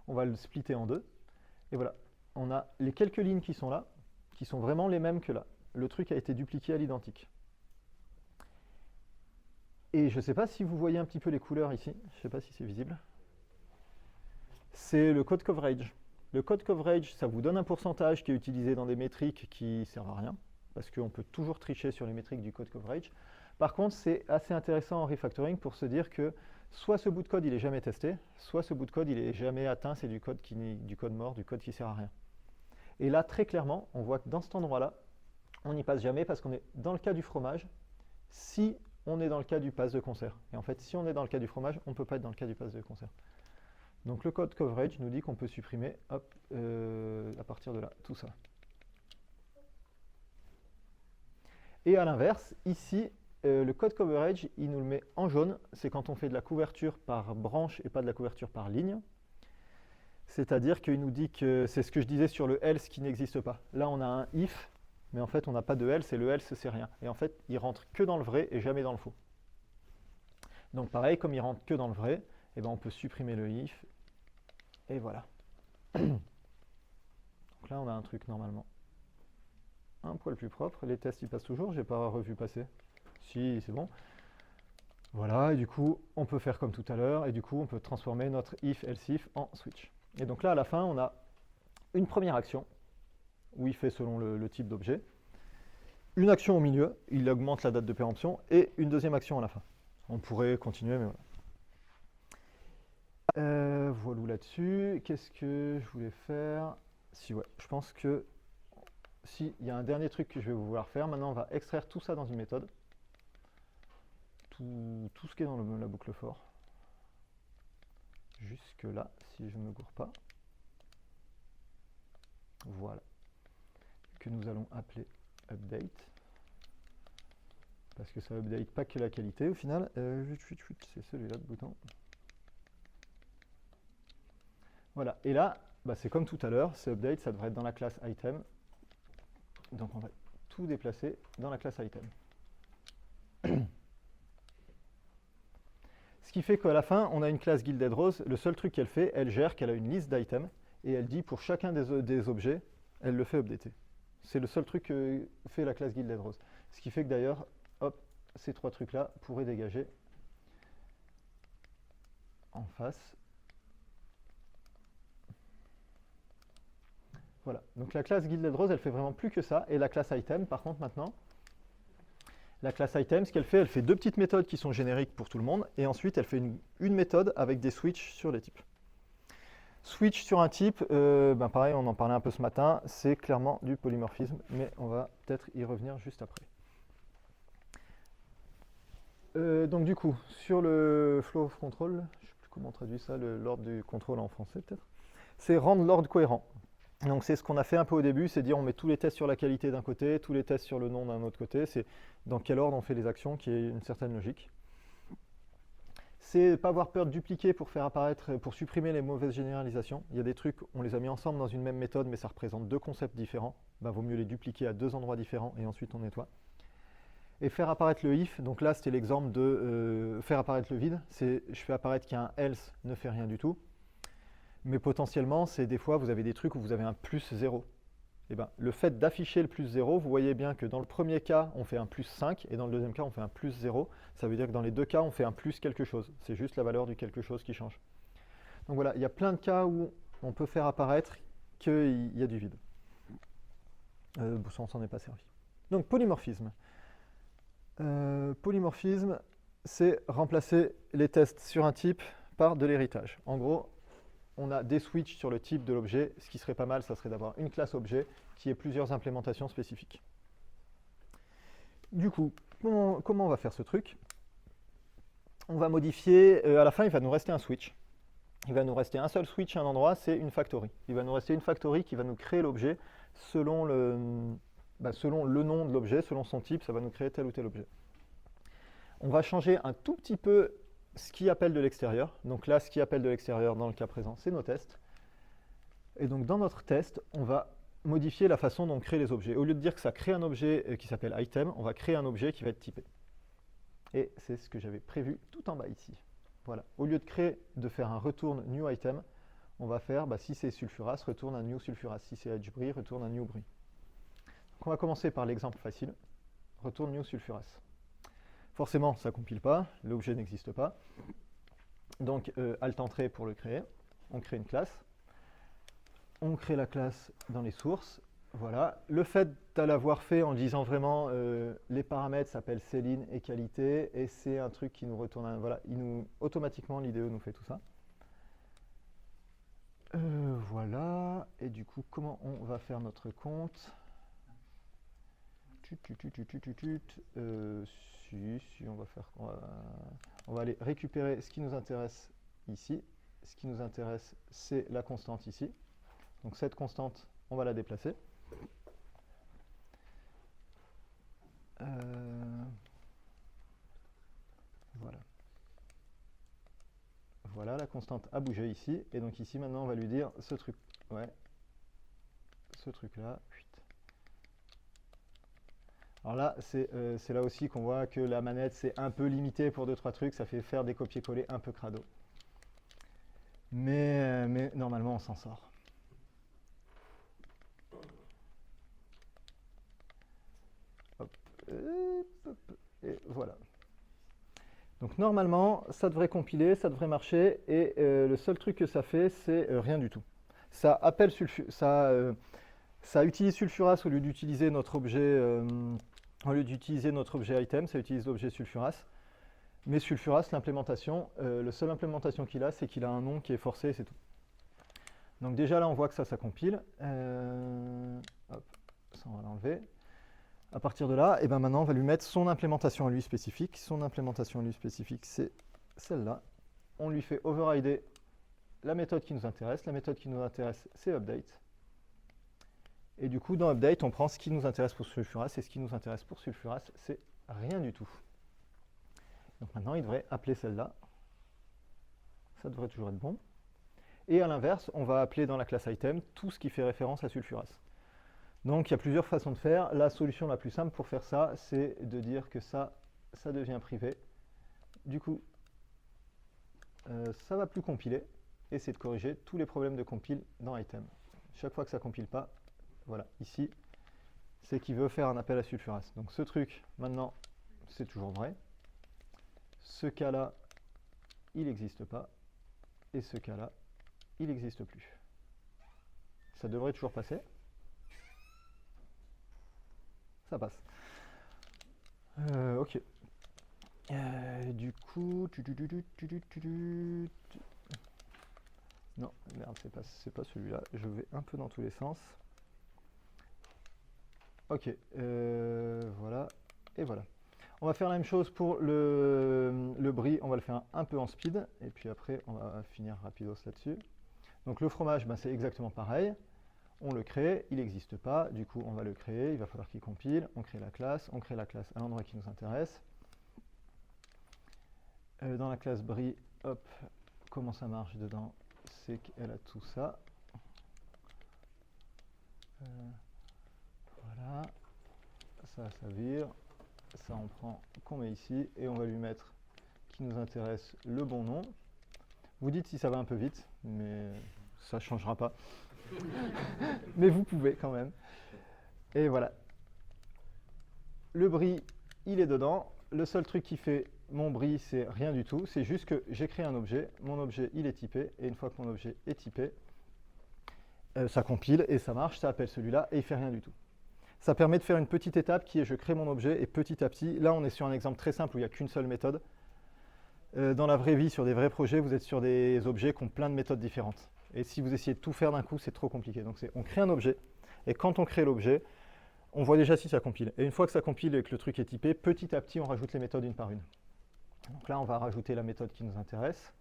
On va le splitter en 2. Et voilà. On a les quelques lignes qui sont là, qui sont vraiment les mêmes que là. Le truc a été dupliqué à l'identique. Et je ne sais pas si vous voyez un petit peu les couleurs ici. Je ne sais pas si c'est visible. C'est le code coverage. Le code coverage, ça vous donne un pourcentage qui est utilisé dans des métriques qui ne servent à rien, parce qu'on peut toujours tricher sur les métriques du code coverage. Par contre, c'est assez intéressant en refactoring pour se dire que soit ce bout de code il n'est jamais testé, soit ce bout de code il n'est jamais atteint, c'est du code mort, du code qui ne sert à rien. Et là, très clairement, on voit que dans cet endroit-là, on n'y passe jamais parce qu'on est dans le cas du fromage, si on est dans le cas du pass de concert. Et en fait, si on est dans le cas du fromage, on ne peut pas être dans le cas du pass de concert. Donc le code coverage nous dit qu'on peut supprimer, hop, à partir de là, tout ça. Et à l'inverse, ici, le code coverage, il nous le met en jaune. C'est quand on fait de la couverture par branche et pas de la couverture par ligne. C'est-à-dire qu'il nous dit que c'est ce que je disais sur le else qui n'existe pas. Là, on a un if, mais en fait, on n'a pas de else, et le else, c'est rien. Et en fait, il rentre que dans le vrai et jamais dans le faux. Donc pareil, comme il rentre que dans le vrai, eh ben, on peut supprimer le if, et voilà. Donc là, on a un truc normalement un poil plus propre. Les tests, ils passent toujours, j'ai pas revu passer. Si, c'est bon. Voilà, et du coup, on peut faire comme tout à l'heure, et du coup, on peut transformer notre if, else if en switch. Et donc là, à la fin, on a une première action, où il fait selon le type d'objet, une action au milieu, il augmente la date de péremption, et une deuxième action à la fin. On pourrait continuer, mais voilà. Voilà là-dessus. Qu'est-ce que je voulais faire? Si, ouais, je pense que si, il y a un dernier truc que je vais vouloir faire. Maintenant, on va extraire tout ça dans une méthode. Tout ce qui est dans la boucle for. Jusque là, si je ne me gourre pas. Voilà. Que nous allons appeler update. Parce que ça update pas que la qualité au final. C'est celui-là le bouton. Voilà. Et là, c'est comme tout à l'heure, c'est update, ça devrait être dans la classe item. Donc on va tout déplacer dans la classe item. Ce qui fait qu'à la fin, on a une classe Gilded Rose. Le seul truc qu'elle fait, elle gère qu'elle a une liste d'items et elle dit pour chacun des objets, elle le fait updater. C'est le seul truc que fait la classe Gilded Rose. Ce qui fait que d'ailleurs, hop, ces 3 trucs-là pourraient dégager en face. Voilà, donc la classe Gilded Rose, elle fait vraiment plus que ça. Et la classe item, par contre, maintenant, la classe item, ce qu'elle fait, elle fait 2 petites méthodes qui sont génériques pour tout le monde. Et ensuite, elle fait une méthode avec des switches sur les types. Switch sur un type, pareil, on en parlait un peu ce matin, c'est clairement du polymorphisme, mais on va peut-être y revenir juste après. Donc du coup, sur le flow of control, je ne sais plus comment on traduit ça, l'ordre du contrôle en français peut-être, c'est rendre l'ordre cohérent. Donc c'est ce qu'on a fait un peu au début, c'est dire on met tous les tests sur la qualité d'un côté, tous les tests sur le nom d'un autre côté, c'est dans quel ordre on fait les actions qui est une certaine logique. C'est pas avoir peur de dupliquer pour faire apparaître, pour supprimer les mauvaises généralisations. Il y a des trucs, on les a mis ensemble dans une même méthode, mais ça représente deux concepts différents. Ben, vaut mieux les dupliquer à deux endroits différents et ensuite on nettoie. Et faire apparaître le if, donc là c'était l'exemple de faire apparaître le vide, c'est je fais apparaître qu'il y a un else ne fait rien du tout, mais potentiellement c'est des fois vous avez des trucs où vous avez un plus 0. Et ben, le fait d'afficher le plus 0, vous voyez bien que dans le premier cas on fait un plus 5 et dans le deuxième cas on fait un plus 0, ça veut dire que dans les deux cas on fait un plus quelque chose, c'est juste la valeur du quelque chose qui change. Donc voilà, il y a plein de cas où on peut faire apparaître qu'il y a du vide. Ça on s'en est pas servi. Donc polymorphisme. Polymorphisme, c'est remplacer les tests sur un type par de l'héritage. En gros, on a des switches sur le type de l'objet. Ce qui serait pas mal, ça serait d'avoir une classe objet qui ait plusieurs implémentations spécifiques. Du coup, comment on va faire ce truc? On va modifier, à la fin, il va nous rester un switch. Il va nous rester un seul switch à un endroit, c'est une factory. Il va nous rester une factory qui va nous créer l'objet selon le nom de l'objet, selon son type, ça va nous créer tel ou tel objet. On va changer un tout petit peu ce qui appelle de l'extérieur. Donc là, ce qui appelle de l'extérieur, dans le cas présent, c'est nos tests. Et donc dans notre test, on va modifier la façon dont on crée les objets. Au lieu de dire que ça crée un objet qui s'appelle item, on va créer un objet qui va être typé. Et c'est ce que j'avais prévu tout en bas ici. Voilà. Au lieu de faire un return new item, on va faire, si c'est sulfuras, retourne un new sulfuras. Si c'est edgebris, retourne un new bris. Donc on va commencer par l'exemple facile. Retourne new sulfuras. Forcément, ça ne compile pas, l'objet n'existe pas. Donc, alt entrée pour le créer. On crée une classe. On crée la classe dans les sources. Voilà. Le fait de l'avoir fait en disant vraiment les paramètres s'appellent Céline et qualité, et c'est un truc qui nous retourne un. Voilà, automatiquement, l'IDE nous fait tout ça. Voilà. Et du coup, comment on va faire notre compte? On va aller récupérer ce qui nous intéresse ici. Ce qui nous intéresse, c'est la constante ici. Donc cette constante, on va la déplacer. Voilà. Voilà, la constante a bougé ici. Et donc ici, maintenant, on va lui dire ce truc. Ouais. Ce truc-là. Alors là, c'est là aussi qu'on voit que la manette, c'est un peu limité pour 2-3 trucs. Ça fait faire des copier-coller un peu crado. Mais normalement, on s'en sort. Hop, et voilà. Donc normalement, ça devrait compiler, ça devrait marcher. Et le seul truc que ça fait, c'est rien du tout. Ça appelle ça utilise sulfuras au lieu d'utiliser notre objet. Au lieu d'utiliser notre objet item, ça utilise l'objet sulfuras. Mais sulfuras, l'implémentation, la seule implémentation qu'il a, c'est qu'il a un nom qui est forcé, c'est tout. Donc déjà là, on voit que ça compile. Hop, ça on va l'enlever. À partir de là, et ben maintenant, on va lui mettre son implémentation à lui spécifique. Son implémentation à lui spécifique, c'est celle-là. On lui fait overrider la méthode qui nous intéresse. La méthode qui nous intéresse, c'est update. Et du coup, dans update, on prend ce qui nous intéresse pour sulfuras, et ce qui nous intéresse pour sulfuras, c'est rien du tout. Donc maintenant, il devrait appeler celle-là. Ça devrait toujours être bon. Et à l'inverse, on va appeler dans la classe item tout ce qui fait référence à sulfuras. Donc il y a plusieurs façons de faire. La solution la plus simple pour faire ça, c'est de dire que ça devient privé. Du coup, ça ne va plus compiler. Et c'est de corriger tous les problèmes de compile dans item. Chaque fois que ça ne compile pas, voilà, ici, c'est qu'il veut faire un appel à sulfuras. Donc ce truc, maintenant, c'est toujours vrai. Ce cas-là, il n'existe pas. Et ce cas-là, il n'existe plus. Ça devrait toujours passer. Ça passe. Ok. Du coup... Non, merde, c'est pas celui-là. Je vais un peu dans tous les sens. Ok, voilà, et voilà. On va faire la même chose pour le brie, on va le faire un peu en speed, et puis après on va finir rapidos là-dessus. Donc le fromage, ben, c'est exactement pareil. On le crée, il n'existe pas, du coup on va le créer, il va falloir qu'il compile, on crée la classe à l'endroit qui nous intéresse. Dans la classe brie, hop, comment ça marche dedans? C'est qu'elle a tout ça. Voilà, ça vire, ça on prend, qu'on met ici, et on va lui mettre, qui nous intéresse, le bon nom. Vous dites si ça va un peu vite, mais ça ne changera pas. Mais vous pouvez quand même. Et voilà. Le brie, il est dedans. Le seul truc qui fait mon brie, c'est rien du tout. C'est juste que j'ai créé un objet. Mon objet, il est typé. Et une fois que mon objet est typé, ça compile et ça marche. Ça appelle celui-là et il ne fait rien du tout. Ça permet de faire une petite étape qui est je crée mon objet et petit à petit, là on est sur un exemple très simple où il n'y a qu'une seule méthode. Dans la vraie vie, sur des vrais projets, vous êtes sur des objets qui ont plein de méthodes différentes. Et si vous essayez de tout faire d'un coup, c'est trop compliqué. Donc on crée un objet, et quand on crée l'objet, on voit déjà si ça compile. Et une fois que ça compile et que le truc est typé, petit à petit, on rajoute les méthodes une par une. Donc là, on va rajouter la méthode qui nous intéresse,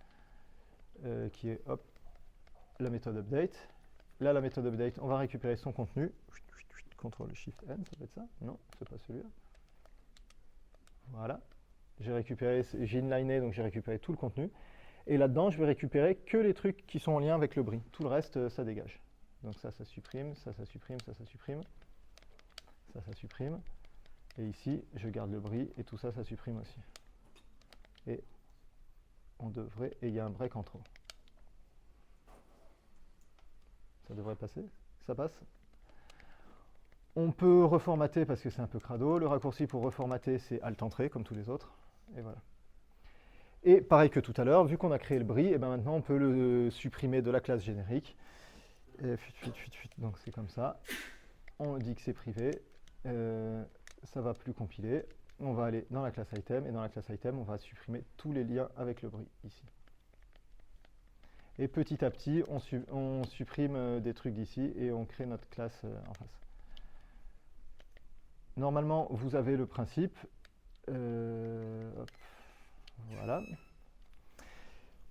qui est hop, la méthode update. Là, la méthode update, on va récupérer son contenu. CTRL SHIFT N, ça peut être ça? Non, c'est pas celui-là. Voilà. J'ai inliné, donc j'ai récupéré tout le contenu. Et là-dedans, je vais récupérer que les trucs qui sont en lien avec le brie. Tout le reste, ça dégage. Donc ça supprime, ça supprime, ça supprime. Ça supprime. Et ici, je garde le brie et tout ça supprime aussi. Et on devrait, et il y a un break en trop. Ça devrait passer? Ça passe? On peut reformater parce que c'est un peu crado. Le raccourci pour reformater, c'est Alt-Entrée, comme tous les autres. Et voilà. Et pareil que tout à l'heure, vu qu'on a créé le brie, et ben maintenant on peut le supprimer de la classe générique. Et donc c'est comme ça. On dit que c'est privé. Ça va plus compiler. On va aller dans la classe item, et dans la classe item, on va supprimer tous les liens avec le brie, ici. Et petit à petit, on supprime des trucs d'ici, et on crée notre classe en face. Normalement, vous avez le principe. Hop, voilà.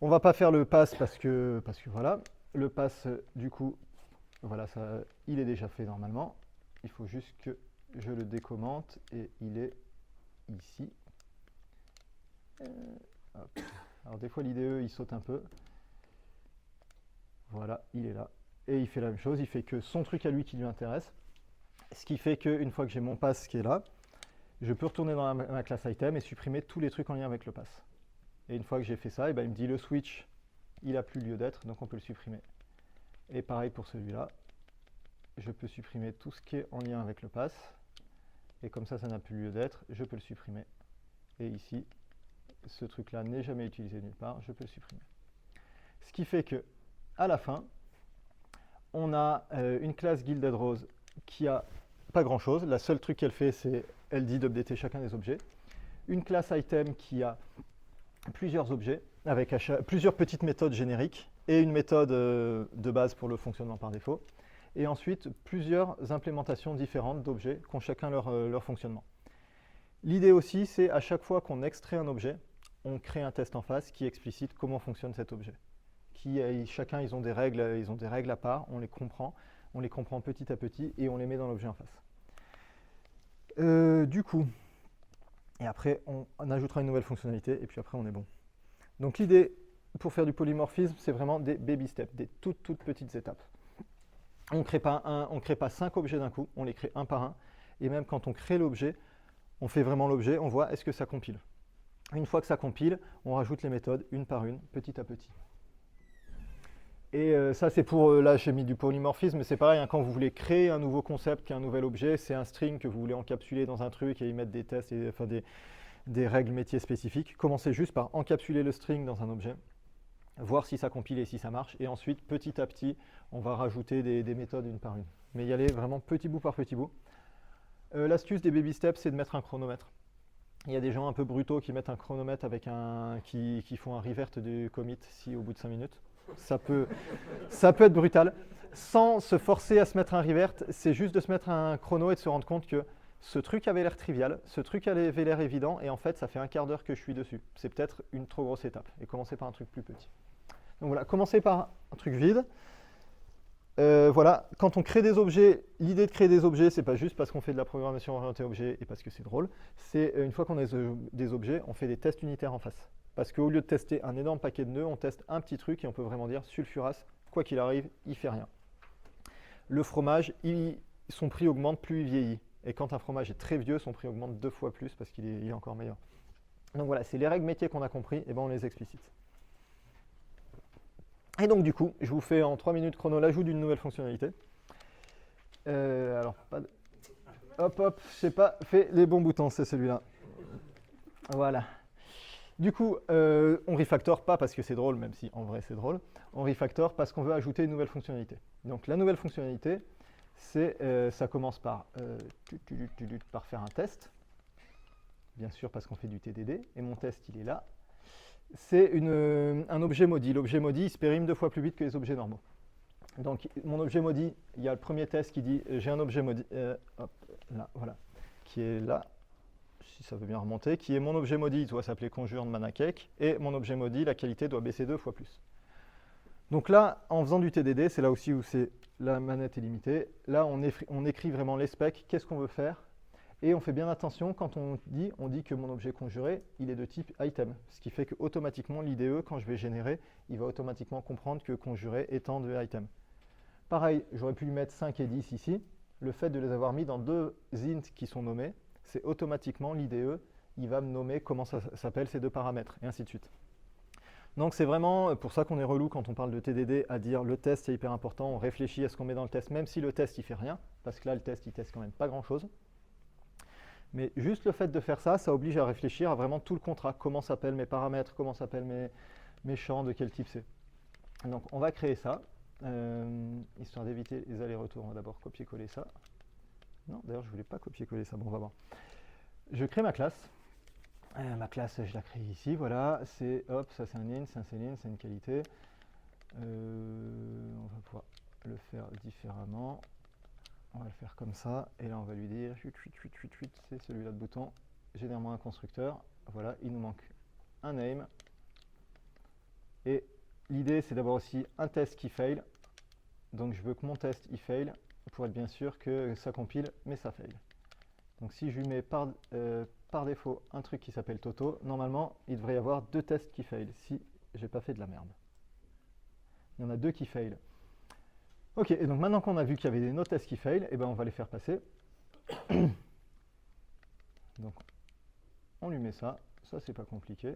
On ne va pas faire le pass parce que voilà. Le pass, du coup, voilà, ça, il est déjà fait normalement. Il faut juste que je le décommente et il est ici. Hop. Alors des fois l'IDE il saute un peu. Voilà, il est là. Et il fait la même chose, il fait que son truc à lui qui lui intéresse. Ce qui fait qu'une fois que j'ai mon pass qui est là, je peux retourner dans ma classe item et supprimer tous les trucs en lien avec le pass. Et une fois que j'ai fait ça, et ben il me dit le switch, il n'a plus lieu d'être, donc on peut le supprimer. Et pareil pour celui-là, je peux supprimer tout ce qui est en lien avec le pass. Et comme ça n'a plus lieu d'être, je peux le supprimer. Et ici, ce truc-là n'est jamais utilisé nulle part, je peux le supprimer. Ce qui fait que, à la fin, on a une classe Gilded Rose qui a pas grand chose. La seule truc qu'elle fait, c'est elle dit d'updater chacun des objets. Une classe item qui a plusieurs objets avec plusieurs petites méthodes génériques et une méthode de base pour le fonctionnement par défaut. Et ensuite, plusieurs implémentations différentes d'objets qui ont chacun leur fonctionnement. L'idée aussi, c'est à chaque fois qu'on extrait un objet, on crée un test en face qui explicite comment fonctionne cet objet. Chacun, ils ont des règles à part, on les comprend petit à petit et on les met dans l'objet en face. Du coup, et après on ajoutera une nouvelle fonctionnalité et puis après on est bon. Donc l'idée pour faire du polymorphisme, c'est vraiment des baby steps, des toutes petites étapes. On ne crée pas 5 objets d'un coup, on les crée un par un. Et même quand on crée l'objet, on fait vraiment l'objet, on voit est-ce que ça compile. Une fois que ça compile, on rajoute les méthodes une par une, petit à petit. Et ça, c'est pour, là j'ai mis du polymorphisme, mais c'est pareil, hein, quand vous voulez créer un nouveau concept, qui est un nouvel objet, c'est un string que vous voulez encapsuler dans un truc et y mettre des tests, des règles métiers spécifiques. Commencez juste par encapsuler le string dans un objet, voir si ça compile et si ça marche, et ensuite, petit à petit, on va rajouter des méthodes une par une. Mais y aller vraiment petit bout par petit bout. L'astuce des baby steps, c'est de mettre un chronomètre. Il y a des gens un peu brutaux qui mettent un chronomètre avec qui font un revert du commit si au bout de 5 minutes. Ça peut être brutal. Sans se forcer à se mettre un revert, c'est juste de se mettre un chrono et de se rendre compte que ce truc avait l'air trivial, ce truc avait l'air évident, et en fait, ça fait un quart d'heure que je suis dessus. C'est peut-être une trop grosse étape, et commencer par un truc plus petit. Donc voilà, commencer par un truc vide. Voilà, quand on crée des objets, l'idée de créer des objets, c'est pas juste parce qu'on fait de la programmation orientée objet et parce que c'est drôle. C'est une fois qu'on a des objets, on fait des tests unitaires en face. Parce qu'au lieu de tester un énorme paquet de nœuds, on teste un petit truc et on peut vraiment dire sulfuras, quoi qu'il arrive, il fait rien. Le fromage, son prix augmente plus il vieillit. Et quand un fromage est très vieux, son prix augmente 2 fois plus parce qu'il est encore meilleur. Donc voilà, c'est les règles métiers qu'on a compris, et ben on les explicite. Et donc du coup, je vous fais en 3 minutes chrono l'ajout d'une nouvelle fonctionnalité. Alors, pas de... Hop, hop, je sais pas fait les bons boutons, c'est celui-là. Voilà. Du coup, on refactor pas parce que c'est drôle, même si en vrai c'est drôle. On refactor parce qu'on veut ajouter une nouvelle fonctionnalité. Donc la nouvelle fonctionnalité, ça commence par faire un test. Bien sûr parce qu'on fait du TDD, et mon test il est là. C'est un objet maudit. L'objet maudit, il se périme 2 fois plus vite que les objets normaux. Donc, mon objet maudit, il y a le premier test qui dit j'ai un objet maudit, hop, là, voilà, qui est là, si ça veut bien remonter, qui est mon objet maudit, il doit s'appeler conjure de manacake, et mon objet maudit, la qualité doit baisser 2 fois plus. Donc là, en faisant du TDD, c'est là aussi où la manette est limitée. Là, on écrit vraiment les specs, qu'est-ce qu'on veut faire. Et on fait bien attention quand on dit que mon objet conjuré, il est de type item. Ce qui fait qu'automatiquement, l'IDE, quand je vais générer, il va automatiquement comprendre que conjuré étant de item. Pareil, j'aurais pu lui mettre 5 et 10 ici. Le fait de les avoir mis dans 2 int qui sont nommés, c'est automatiquement l'IDE, il va me nommer comment ça s'appelle ces 2 paramètres, et ainsi de suite. Donc c'est vraiment pour ça qu'on est relou quand on parle de TDD, à dire le test c'est hyper important, on réfléchit à ce qu'on met dans le test, même si le test il fait rien, parce que là le test il teste quand même pas grand chose. Mais juste le fait de faire ça, ça oblige à réfléchir à vraiment tout le contrat. Comment s'appellent mes paramètres, comment s'appellent mes champs, de quel type c'est. Donc on va créer ça, histoire d'éviter les allers-retours. On va d'abord copier-coller ça. Non, d'ailleurs je ne voulais pas copier-coller ça, bon on va voir. Je crée ma classe. Ma classe, je la crée ici, voilà. Hop, ça c'est un in, c'est un céline, c'est une qualité. On va pouvoir le faire différemment. On va le faire comme ça, et là on va lui dire, c'est celui-là de bouton, génère-moi un constructeur. Voilà, il nous manque un name. Et l'idée c'est d'avoir aussi un test qui fail. Donc je veux que mon test il fail, pour être bien sûr que ça compile, mais ça fail. Donc si je lui mets par défaut un truc qui s'appelle Toto, normalement il devrait y avoir 2 tests qui fail, si j'ai pas fait de la merde. Il y en a 2 qui fail. Ok, et donc maintenant qu'on a vu qu'il y avait des no tests qui fail, eh ben on va les faire passer. Donc on lui met ça c'est pas compliqué.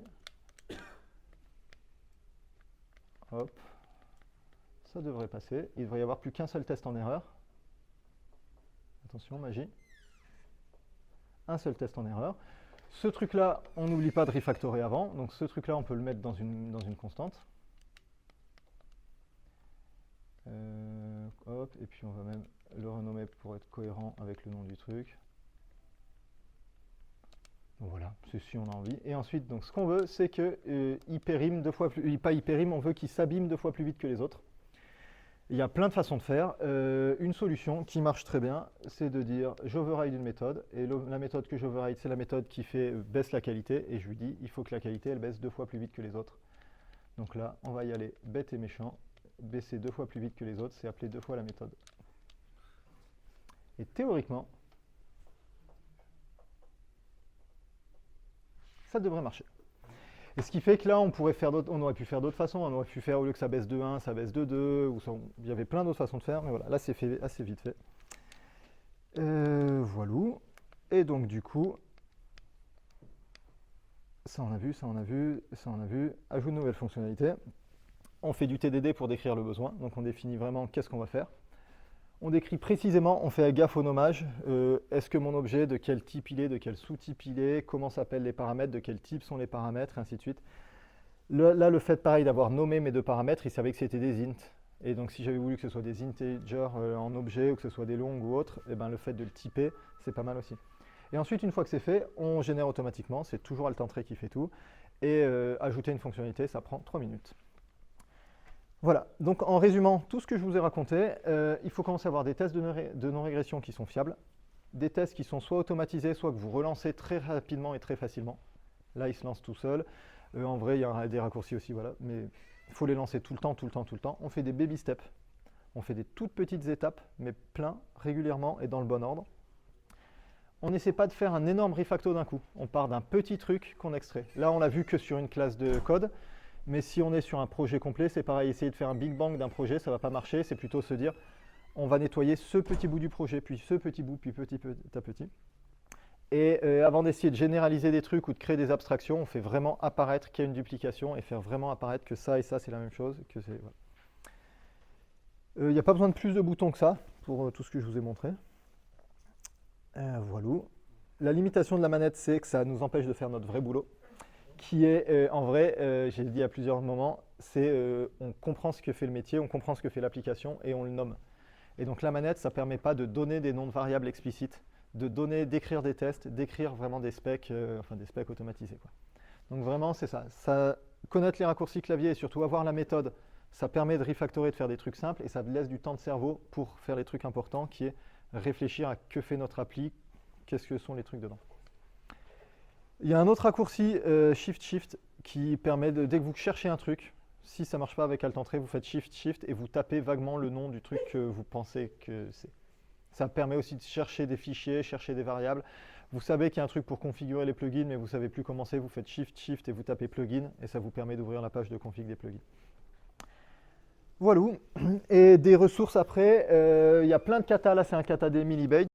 Hop, ça devrait passer. Il devrait y avoir plus qu'un seul test en erreur. Attention, magie. Un seul test en erreur. Ce truc-là, on n'oublie pas de refactorer avant. Donc ce truc-là, on peut le mettre dans une constante. Hop, et puis on va même le renommer pour être cohérent avec le nom du truc. Donc voilà, c'est si on a envie. Et ensuite, donc, ce qu'on veut, c'est qu'il périme 2 fois plus, pas il périme, on veut qu'il s'abîme 2 fois plus vite que les autres. Il y a plein de façons de faire. Une solution qui marche très bien, c'est de dire j'override une méthode, et la méthode que j'override, c'est la méthode qui fait baisse la qualité, et je lui dis il faut que la qualité elle baisse 2 fois plus vite que les autres. Donc là, on va y aller bête et méchant. Baisser 2 fois plus vite que les autres, c'est appeler 2 fois la méthode. Et théoriquement, ça devrait marcher. Et ce qui fait que là, on aurait pu faire d'autres façons. On aurait pu faire, au lieu que ça baisse de 1, ça baisse de 2, ou il y avait plein d'autres façons de faire, mais voilà, là c'est fait assez vite fait. Voilà. Et donc du coup, ça on a vu, ça on a vu, ça on a vu. Ajout de nouvelles fonctionnalités. On fait du TDD pour décrire le besoin, donc on définit vraiment qu'est-ce qu'on va faire. On décrit précisément, on fait gaffe au nommage. Est-ce que mon objet, de quel type il est, de quel sous-type il est, comment s'appellent les paramètres, de quel type sont les paramètres, et ainsi de suite. Là, le fait pareil d'avoir nommé mes 2 paramètres, il savait que c'était des int. Et donc si j'avais voulu que ce soit des integers en objet, ou que ce soit des longs ou autres, et ben, le fait de le typer, c'est pas mal aussi. Et ensuite, une fois que c'est fait, on génère automatiquement, c'est toujours Alt-Entrée qui fait tout. Et ajouter une fonctionnalité, ça prend 3 minutes. Voilà, donc en résumant tout ce que je vous ai raconté, il faut commencer à avoir des tests de non-régression qui sont fiables. des tests qui sont soit automatisés, soit que vous relancez très rapidement et très facilement. Là, ils se lancent tout seuls. En vrai, il y a des raccourcis aussi, voilà. Mais il faut les lancer tout le temps, tout le temps, tout le temps. On fait des baby steps. On fait des toutes petites étapes, mais plein, régulièrement et dans le bon ordre. On n'essaie pas de faire un énorme refacto d'un coup. On part d'un petit truc qu'on extrait. Là, on l'a vu que sur une classe de code. Mais si on est sur un projet complet, c'est pareil. Essayer de faire un big bang d'un projet, ça ne va pas marcher. C'est plutôt se dire, on va nettoyer ce petit bout du projet, puis ce petit bout, puis petit à petit. Et avant d'essayer de généraliser des trucs ou de créer des abstractions, on fait vraiment apparaître qu'il y a une duplication et faire vraiment apparaître que ça et ça, c'est la même chose. Voilà. Il n'y a pas besoin de plus de boutons que ça pour tout ce que je vous ai montré. Voilà. La limitation de la manette, c'est que ça nous empêche de faire notre vrai boulot, qui est en vrai, j'ai dit à plusieurs moments, c'est on comprend ce que fait le métier, on comprend ce que fait l'application et on le nomme. Et donc la manette, ça ne permet pas de donner des noms de variables explicites, d'écrire des tests, d'écrire vraiment des specs, enfin des specs automatisés, quoi. Donc vraiment, c'est ça. Connaître les raccourcis clavier et surtout avoir la méthode, ça permet de refactorer, de faire des trucs simples et ça laisse du temps de cerveau pour faire les trucs importants, qui est réfléchir à que fait notre appli, qu'est-ce que sont les trucs dedans. Il y a un autre raccourci Shift-Shift qui permet, dès que vous cherchez un truc, si ça ne marche pas avec Alt-Entrée, vous faites Shift-Shift et vous tapez vaguement le nom du truc que vous pensez que c'est. Ça permet aussi de chercher des fichiers, chercher des variables. Vous savez qu'il y a un truc pour configurer les plugins, mais vous ne savez plus comment c'est, vous faites Shift-Shift et vous tapez plugin, et ça vous permet d'ouvrir la page de config des plugins. Voilà. Et des ressources après, il y a plein de katas, là c'est un kata des Milibase.